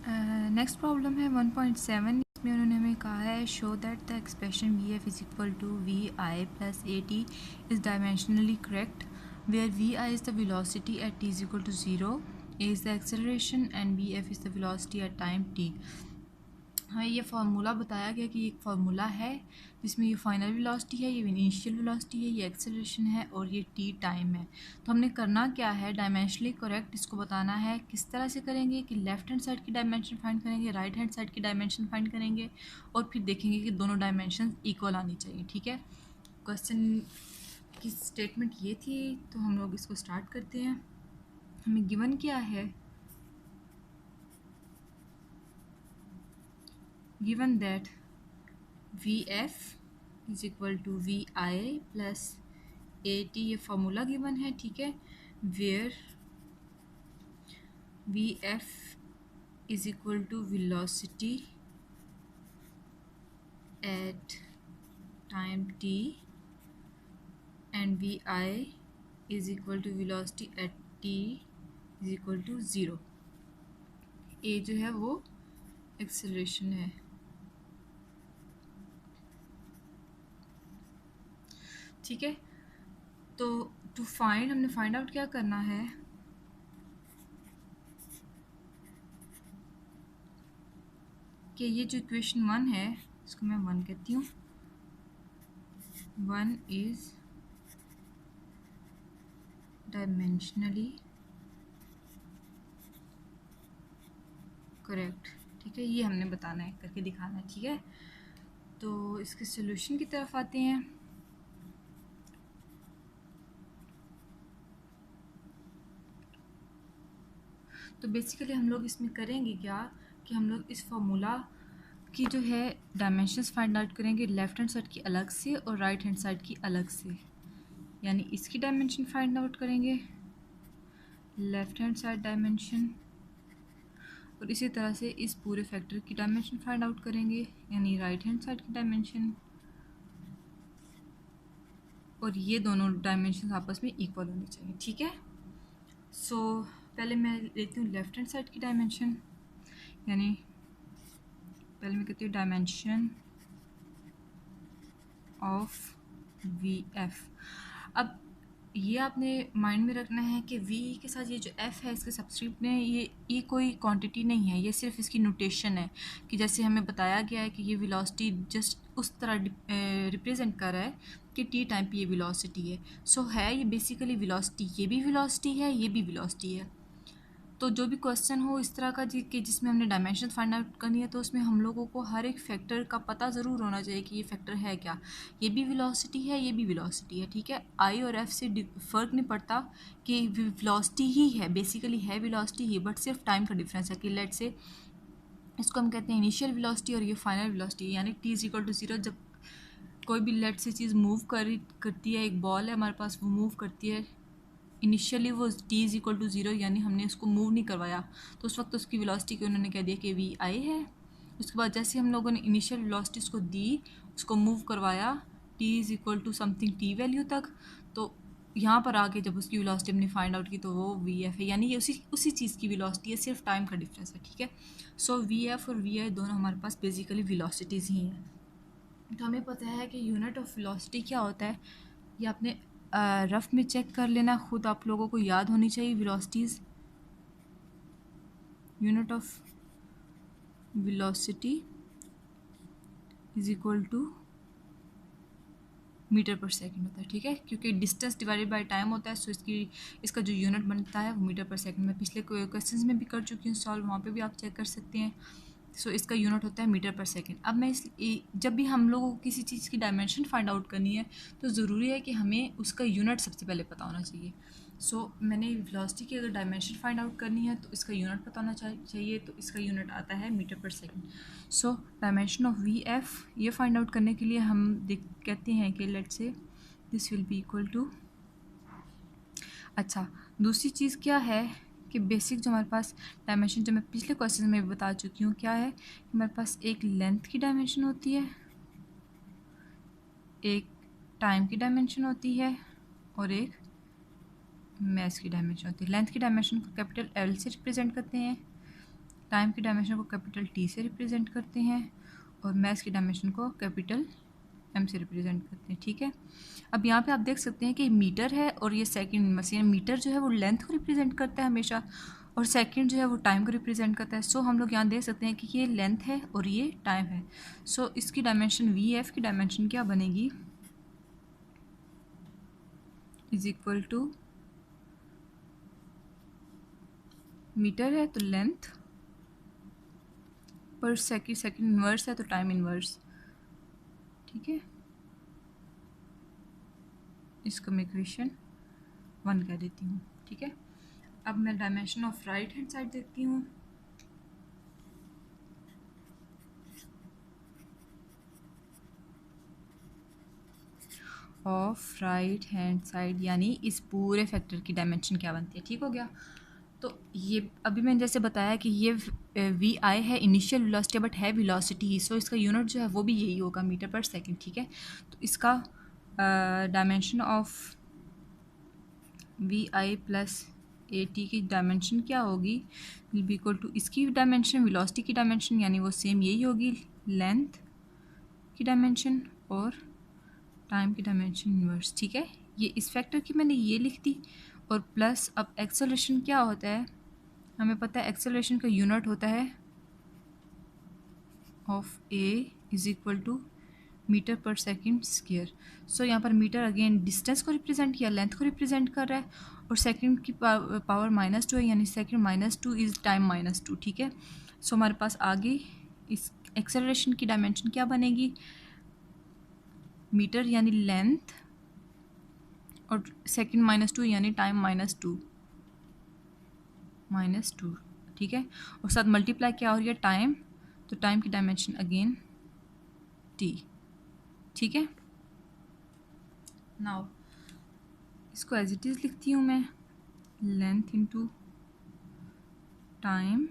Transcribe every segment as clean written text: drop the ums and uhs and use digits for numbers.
Next problem है 1.7। इसमें उन्होंने हमें कहा है show that the expression V F is equal to V I plus A T is dimensionally correct where V I is the velocity at T is equal to 0, A is the acceleration and V F is the velocity at time T. हमें ये formula बताया गया कि एक formula है जिसमें ये final velocity है, ये इनिशियल वेलोसिटी है, ये एक्सेलरेशन है और ये टी टाइम है। तो हमने करना क्या है, डायमेंशनली करेक्ट इसको बताना है। किस तरह से करेंगे कि लेफ्ट हैंड साइड की डायमेंशन फाइंड करेंगे, राइट हैंड साइड की डायमेंशन फाइंड करेंगे और फिर देखेंगे कि दोनों डायमेंशन इक्वल आनी चाहिए। ठीक है, क्वेश्चन की स्टेटमेंट ये थी, तो हम लोग इसको स्टार्ट करते हैं। हमें गिवन क्या है, given that Vf is equal to V I plus A T, ये फार्मूला गिवन है। ठीक है, where V F is equal to velocity at time T and V I is equal to velocity at T is equal to 0। A जो है वो acceleration है। ठीक है, तो टू फाइंड, हमने फाइंड आउट क्या करना है, कि ये जो इक्वेशन 1 है इसको मैं 1 कहती हूँ। 1 इज डायमेंशनली करेक्ट। ठीक है, ये हमने बताना है, करके दिखाना है। ठीक है, तो इसके सॉल्यूशन की तरफ आते हैं। तो बेसिकली हम लोग इसमें करेंगे क्या कि हम लोग इस फार्मूला की जो है डायमेंशंस फाइंड आउट करेंगे, लेफ्ट हैंड साइड की अलग से और राइट हैंड साइड की अलग से। यानी इसकी डायमेंशन फाइंड आउट करेंगे, लेफ्ट हैंड साइड डायमेंशन, और इसी तरह से इस पूरे फैक्टर की डायमेंशन फाइंड आउट करेंगे, यानी राइट हैंड साइड की डायमेंशन, और ये दोनों डायमेंशन आपस में इक्वल होनी चाहिए। ठीक है, सो पहले मैं लेती हूँ लेफ्ट हैंड साइड की डायमेंशन, यानी पहले मैं कहती हूँ डायमेंशन ऑफ वी एफ। अब ये आपने माइंड में रखना है कि v के साथ ये जो f है इसके सब्सक्रिप्ट में ये कोई क्वांटिटी नहीं है, ये सिर्फ इसकी नोटेशन है कि जैसे हमें बताया गया है कि ये वेलोसिटी जस्ट उस तरह रिप्रेजेंट कर रहा है कि t टाइम पे ये वेलोसिटी है। सो है ये बेसिकली वेलोसिटी, ये भी वेलोसिटी है, ये भी वेलोसिटी है। तो जो भी क्वेश्चन हो इस तरह का कि जिसमें हमने डायमेंशन फाइंड आउट करनी है, तो उसमें हम लोगों को हर एक फैक्टर का पता ज़रूर होना चाहिए कि ये फैक्टर है क्या। ये भी वेलोसिटी है, ये भी वेलोसिटी है। ठीक है, आई और एफ से फ़र्क नहीं पड़ता कि वेलोसिटी ही है, बेसिकली है वेलोसिटी ही, बट सिर्फ टाइम का डिफरेंस है। कि लेट से इसको हम कहते हैं इनिशियल वेलोसिटी और ये फाइनल वेलोसिटी, यानी टी इज इक्वल टू 0। जब कोई भी लेट से चीज़ मूव करती है, एक बॉल है हमारे पास, वो मूव करती है, इनिशियली वो t इज़ इक्वल टू 0, यानी हमने उसको मूव नहीं करवाया, तो उस वक्त उसकी वेलोसिटी को उन्होंने कह दिया कि वी आई है। उसके बाद जैसे हम लोगों ने इनिशियल वेलोसिटी उसको दी, उसको मूव करवाया t is equal to something t value तक, तो यहाँ पर आके जब उसकी वेलोसिटी हमने फाइंड आउट की तो वो वी एफ है, यानी ये उसी चीज़ की वेलोसिटी है, सिर्फ टाइम का डिफरेंस है। ठीक है, सो वी एफ और वी आई दोनों हमारे पास बेसिकली वेलोसिटीज़ ही हैं। तो हमें पता है कि यूनिट ऑफ वेलोसिटी क्या होता है, ये आपने रफ में चेक कर लेना, खुद आप लोगों को याद होनी चाहिए। Velocities, unit of velocity is equal to metre per second होता है। ठीक है, क्योंकि डिस्टेंस डिवाइडेड बाय टाइम होता है, सो इसका जो यूनिट बनता है वो मीटर पर सेकंड। मैं पिछले क्वेश्चंस में भी कर चुकी हूँ सॉल्व, वहाँ पे भी आप चेक कर सकते हैं। सो इसका यूनिट होता है मीटर पर सेकंड। अब मैं जब भी हम लोगों को किसी चीज़ की डायमेंशन फाइंड आउट करनी है, तो ज़रूरी है कि हमें उसका यूनिट सबसे पहले पता होना चाहिए। सो मैंने वेलोसिटी की अगर डायमेंशन फाइंड आउट करनी है तो इसका यूनिट पता होना चाहिए, तो इसका यूनिट आता है metre per second. So dimension of V F ये फाइंड आउट करने के लिए हम कहते हैं कि let's say this will be equal to, अच्छा दूसरी चीज़ क्या है कि बेसिक जो हमारे पास डायमेंशन, जो मैं पिछले क्वेश्चन में भी बता चुकी हूँ, क्या है कि हमारे पास एक लेंथ की डायमेंशन होती है, एक टाइम की डायमेंशन होती है और एक मैस की डायमेंशन होती है। लेंथ की डायमेंशन को कैपिटल एल से रिप्रेजेंट करते हैं, टाइम की डायमेंशन को कैपिटल टी से रिप्रेजेंट करते हैं और मैथ्स की डायमेंशन को कैपिटल एम से रिप्रेजेंट करते हैं। ठीक है, अब यहाँ पे आप देख सकते हैं कि मीटर है और ये सेकंड मशीन। मीटर जो है वो लेंथ को रिप्रेजेंट करता है हमेशा और सेकंड जो है वो टाइम को रिप्रेजेंट करता है। सो हम लोग यहाँ देख सकते हैं कि ये लेंथ है और ये टाइम है। सो इसकी डायमेंशन वी एफ की डायमेंशन क्या बनेगी, इज इक्वल टू, मीटर है तो लेंथ पर सेकंड इनवर्स है तो टाइम इनवर्स। ठीक है, इसको मैं इक्वेशन 1 कह देती हूँ। ठीक है, अब मैं dimension of right hand side देखती हूँ। ऑफ राइट हैंड साइड यानी इस पूरे फैक्टर की डायमेंशन क्या बनती है। ठीक हो गया, तो ये अभी मैंने जैसे बताया कि ये वी आई है इनिशियल वेलोसिटी बट है वेलोसिटी ही, सो इसका यूनिट जो है वो भी यही होगा मीटर पर सेकंड। ठीक है, तो इसका dimension of V I plus A T की डायमेंशन क्या होगी, विल बी इक्वल टू इसकी डायमेंशन वेलोसिटी की डायमेंशन यानी वो सेम यही होगी, लेंथ की डायमेंशन और टाइम की डायमेंशन इनवर्स। ठीक है, ये इस फैक्टर की मैंने ये लिख दी और प्लस अब एक्सेलरेशन क्या होता है, हमें पता है एक्सेलरेशन का यूनिट होता है of A is equal to metre per second square. So यहाँ पर मीटर अगेन डिस्टेंस को रिप्रेजेंट किया, लेंथ को रिप्रेजेंट कर रहा है और सेकंड की पावर -2 है यानी सेकंड -2 इज टाइम -2। ठीक है, सो हमारे पास आगे इस एक्सेलरेशन की डायमेंशन क्या बनेगी, मीटर यानी लेंथ और सेकंड -2 यानी टाइम -2। ठीक है, और साथ मल्टीप्लाई क्या हो रही है टाइम, तो टाइम की डायमेंशन अगेन टी। ठीक है, नाउ इसको एज इट इज़ लिखती हूँ मैं, लेंथ इंटू टाइम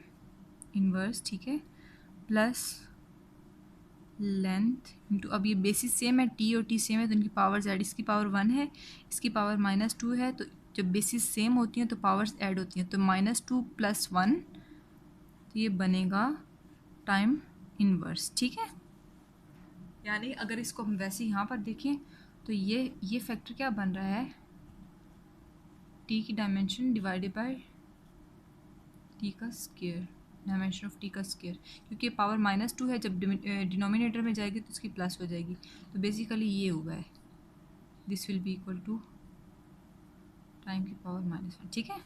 इनवर्स। ठीक है, प्लस लेंथ इंटू, अब ये बेसिस सेम है, टी और टी सेम है तो इनकी पावर्स ऐड, इसकी पावर 1 है इसकी पावर -2 है, तो जब बेसिस सेम होती हैं तो पावर्स ऐड होती हैं, तो -2 + 1 तो ये बनेगा टाइम इनवर्स। ठीक है, यानी अगर इसको हम वैसे यहाँ पर देखें तो ये फैक्टर क्या बन रहा है, टी की डायमेंशन डिवाइडेड बाय टी का स्क्वायर, डायमेंशन ऑफ टी का स्क्वायर, क्योंकि पावर -2 है, जब डिनोमिनेटर में जाएगी तो इसकी प्लस हो जाएगी, तो बेसिकली ये हुआ है, this will be equal to time की पावर -1। ठीक है,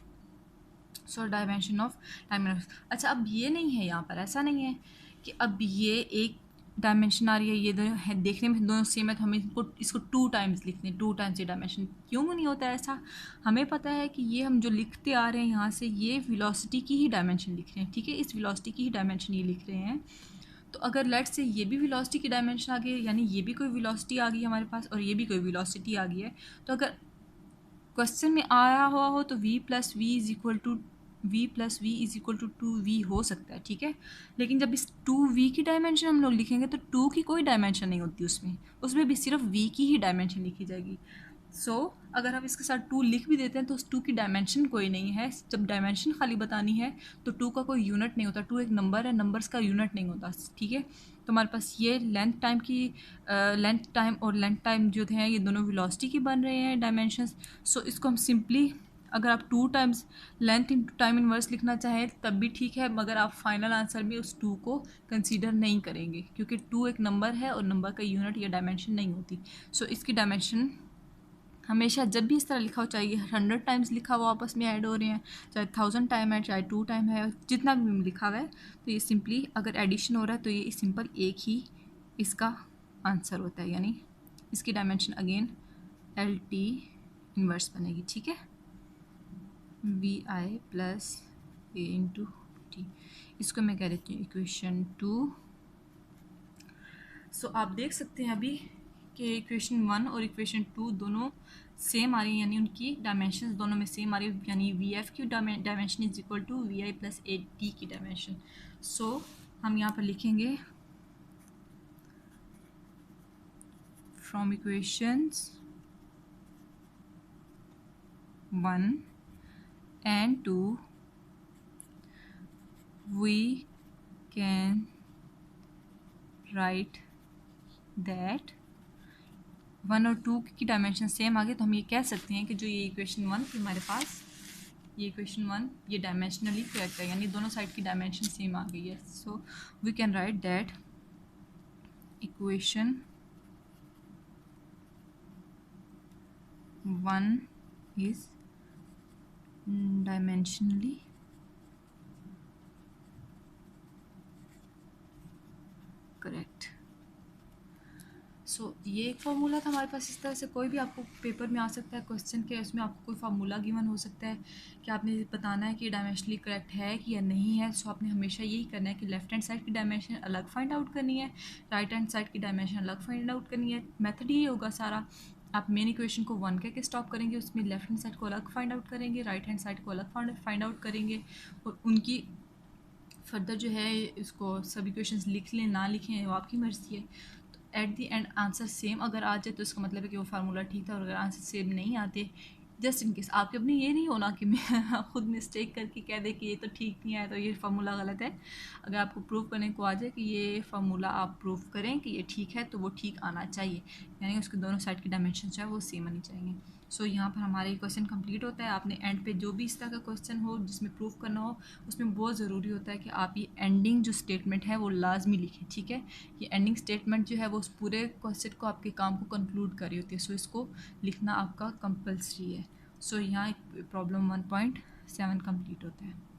सो डायमेंशन ऑफ टाइम। अच्छा, अब ये नहीं है यहाँ पर, ऐसा नहीं है कि अब ये एक डायमेंशन आ रही है, ये दोनों है देखने में दोनों सेम है तो हमें इसको 2 टाइम्स लिखते हैं, 2 टाइम्स ये डायमेंशन क्यों नहीं होता है ऐसा। हमें पता है कि ये हम जो लिखते आ रहे हैं यहाँ से ये वेलोसिटी की ही डायमेंशन लिख रहे हैं। ठीक है, इस वेलोसिटी की ही डायमेंशन ये लिख रहे हैं, तो अगर लेट्स से ये भी वेलोसिटी की डायमेंशन आ गई यानी ये भी कोई वेलोसिटी आ गई हमारे पास और ये भी कोई वेलोसिटी आ गई है, तो अगर क्वेश्चन में आया हुआ हो तो v plus V is equal to two V हो सकता है। ठीक है, लेकिन जब इस 2v की डायमेंशन हम लोग लिखेंगे तो 2 की कोई डायमेंशन नहीं होती, उसमें भी सिर्फ v की ही डायमेंशन लिखी जाएगी। सो अगर हम इसके साथ 2 लिख भी देते हैं तो उस 2 की डायमेंशन कोई नहीं है, जब डायमेंशन खाली बतानी है तो 2 का कोई यूनिट नहीं होता, 2 एक नंबर है, नंबर्स का यूनिट नहीं होता। ठीक है, तो हमारे पास ये लेंथ टाइम और लेंथ टाइम जो हैं ये दोनों वेलोसिटी की बन रहे हैं डायमेंशंस। सो इसको हम सिंपली, अगर आप 2 times length into time inverse लिखना चाहें तब भी ठीक है, मगर आप फाइनल आंसर में उस 2 को कंसीडर नहीं करेंगे क्योंकि 2 एक नंबर है और नंबर का यूनिट या डायमेंशन नहीं होती। सो इसकी डायमेंशन हमेशा जब भी इस तरह लिखा हो, चाहे 100 टाइम्स लिखा हुआ आपस में ऐड हो रहे हैं, चाहे 1000 टाइम है, चाहे 2 टाइम है, जितना भी लिखा हुआ है, तो ये सिंपली अगर एडिशन हो रहा है तो ये सिंपल एक ही इसका आंसर होता है, यानी इसकी dimension again L T inverse बनेगी। ठीक है, V I plus A into T, इसको मैं कह देती हूँ इक्वेशन 2। सो आप देख सकते हैं अभी कि इक्वेशन 1 और इक्वेशन 2 दोनों सेम आ रही है, यानी उनकी डायमेंशन दोनों में सेम आ रही है, यानी वी एफ की dimension is equal to V I plus A T की डायमेंशन। सो हम यहाँ पर लिखेंगे from equations 1 and 2 we can write that 1 और 2 की डायमेंशन सेम आ गए, तो हम ये कह सकते हैं कि जो ये इक्वेशन 1 थी हमारे पास, ये इक्वेशन 1 ये डायमेंशनली करेक्ट है, यानी दोनों साइड की डायमेंशन सेम आ गई है. So we can write that equation 1 is dimensionally correct. So ये एक फार्मूला था हमारे पास. इस तरह से कोई भी आपको पेपर में आ सकता है क्वेश्चन के, उसमें आपको कोई फार्मूला गिवन हो सकता है कि आपने बताना है कि डायमेंशनली करेक्ट है कि या नहीं है. सो आपने हमेशा यही करना है कि लेफ्ट हैंड साइड की डायमेंशन अलग फाइंड आउट करनी है, राइट हैंड साइड की डायमेंशन अलग फाइंड आउट करनी है. मेथड ये होगा सारा. आप मेन इक्वेशन को 1 कह के स्टॉप करेंगे, उसमें लेफ्ट हैंड साइड को अलग फाइंड आउट करेंगे, राइट हैंड साइड को अलग फाइंड आउट करेंगे, और उनकी फर्दर जो है इसको सब इक्वेशंस लिख लें ना लिखें वो आपकी मर्ज़ी है. At the and answer same अगर आ जाए तो इसका मतलब है कि वो फार्मूला ठीक था, और अगर आंसर सेम नहीं आते, जस्ट इन केस आपके अपनी ये नहीं होना कि मैं खुद मिस्टेक करके कह दे कि ये तो ठीक नहीं आया तो ये फार्मूला गलत है. अगर आपको प्रूव करने को आ जाए कि ये फार्मूला आप प्रूव करें कि ये ठीक है, तो वो ठीक आना चाहिए, यानी उसके दोनों साइड की डायमेंशन जो है वो सेम आनी चाहिए. सो यहाँ पर हमारा ये क्वेश्चन कंप्लीट होता है. आपने एंड पे जो भी इस तरह का क्वेश्चन हो जिसमें प्रूफ करना हो, उसमें बहुत ज़रूरी होता है कि आप ये एंडिंग जो स्टेटमेंट है वो लाजमी लिखें. ठीक है, ये एंडिंग स्टेटमेंट जो है वो उस पूरे क्वेश्चन को, आपके काम को कंक्लूड कर रही होती है. सो इसको लिखना आपका कंपल्सरी है. सो यहाँ प्रॉब्लम 1.7 कंप्लीट होता है.